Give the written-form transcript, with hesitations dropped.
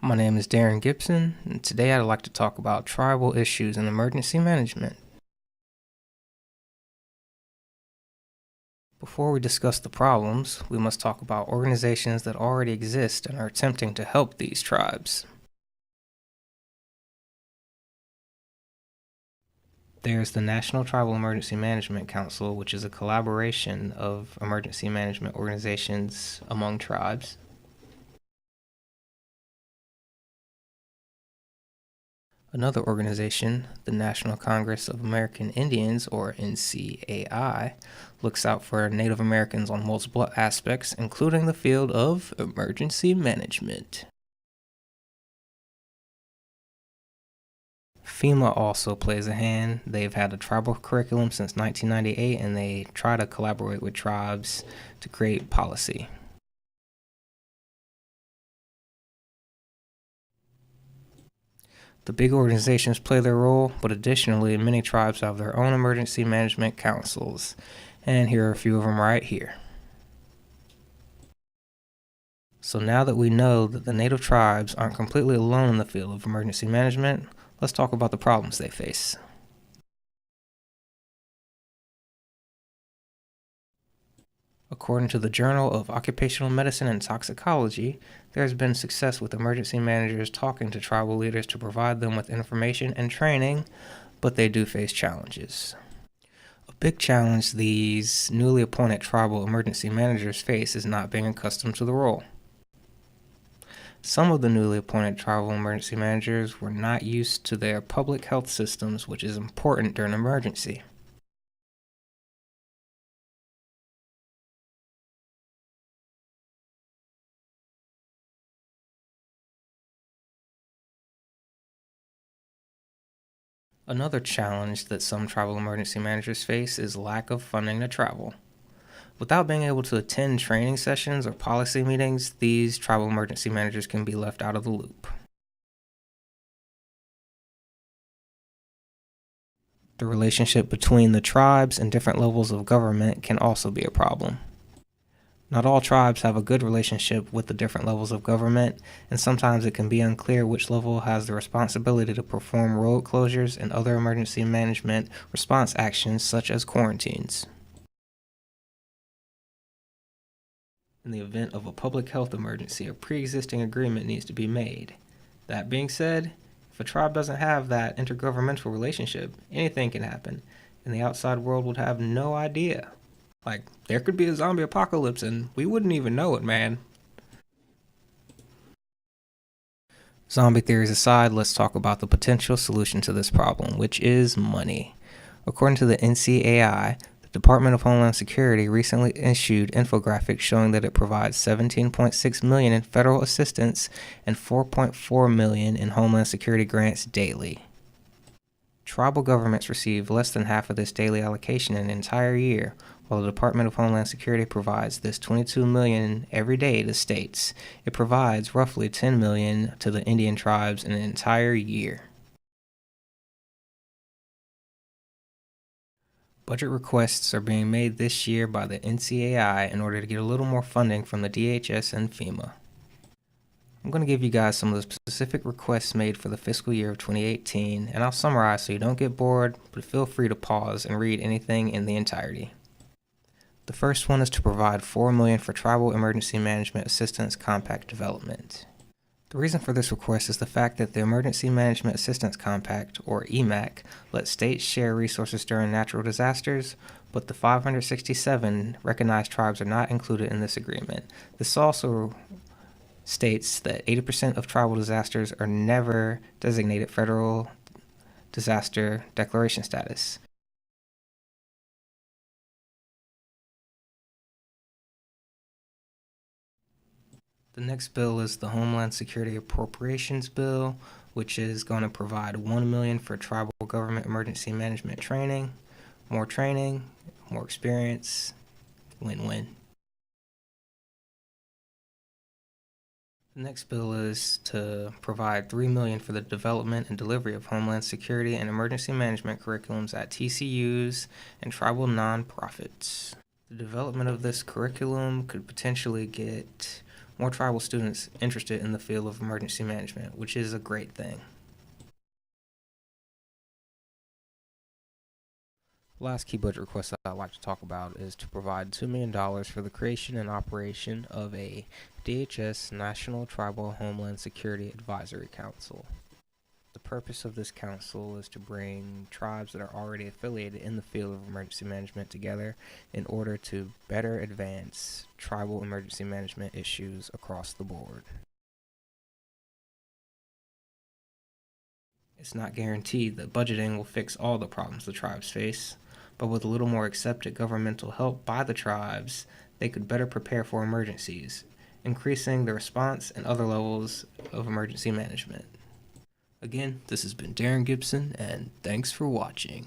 My name is Darryn Gipson, and today I'd like to talk about tribal issues in emergency management. Before we discuss the problems, we must talk about organizations that already exist and are attempting to help these tribes. There's the National Tribal Emergency Management Council, which is a collaboration of emergency management organizations among tribes. Another organization, the National Congress of American Indians, or NCAI, looks out for Native Americans on multiple aspects, including the field of emergency management. FEMA also plays a hand. They've had a tribal curriculum since 1998, and they try to collaborate with tribes to create policy. The big organizations play their role, but additionally, many tribes have their own emergency management councils, and here are a few of them right here. So now that we know that the native tribes aren't completely alone in the field of emergency management, let's talk about the problems they face. According to the Journal of Occupational Medicine and Toxicology, there has been success with emergency managers talking to tribal leaders to provide them with information and training, but they do face challenges. A big challenge these newly appointed tribal emergency managers face is not being accustomed to the role. Some of the newly appointed tribal emergency managers were not used to their public health systems, which is important during an emergency. Another challenge that some tribal emergency managers face is lack of funding to travel. Without being able to attend training sessions or policy meetings, these tribal emergency managers can be left out of the loop. The relationship between the tribes and different levels of government can also be a problem. Not all tribes have a good relationship with the different levels of government, and sometimes it can be unclear which level has the responsibility to perform road closures and other emergency management response actions such as quarantines. In the event of a public health emergency, a pre-existing agreement needs to be made. That being said, if a tribe doesn't have that intergovernmental relationship, anything can happen, and the outside world would have no idea. Like, there could be a zombie apocalypse and we wouldn't even know it, man. Zombie theories aside, let's talk about the potential solution to this problem, which is money. According to the NCAI, the Department of Homeland Security recently issued infographics showing that it provides $17.6 million in federal assistance and $4.4 million in Homeland Security grants daily. Tribal governments receive less than half of this daily allocation in an entire year, while the Department of Homeland Security provides this $22 million every day to states. It provides roughly $10 million to the Indian tribes in an entire year. Budget requests are being made this year by the NCAI in order to get a little more funding from the DHS and FEMA. I'm going to give you guys some of the specific requests made for the fiscal year of 2018, and I'll summarize so you don't get bored, but feel free to pause and read anything in the entirety. The first one is to provide $4 million for Tribal Emergency Management Assistance Compact development. The reason for this request is the fact that the Emergency Management Assistance Compact, or EMAC, lets states share resources during natural disasters, but the 567 recognized tribes are not included in this agreement. This also states that 80% of tribal disasters are never designated federal disaster declaration status. The next bill is the Homeland Security Appropriations Bill, which is going to provide $1 million for tribal government emergency management training, more experience, win-win. The next bill is to provide $3 million for the development and delivery of Homeland Security and emergency management curriculums at TCUs and tribal nonprofits. The development of this curriculum could potentially get more tribal students interested in the field of emergency management, which is a great thing. Last key budget request I'd like to talk about is to provide $2 million for the creation and operation of a DHS National Tribal Homeland Security Advisory Council. The purpose of this council is to bring tribes that are already affiliated in the field of emergency management together in order to better advance tribal emergency management issues across the board. It's not guaranteed that budgeting will fix all the problems the tribes face, but with a little more accepted governmental help by the tribes, they could better prepare for emergencies, increasing the response and other levels of emergency management. Again, this has been Darryn Gipson, and thanks for watching.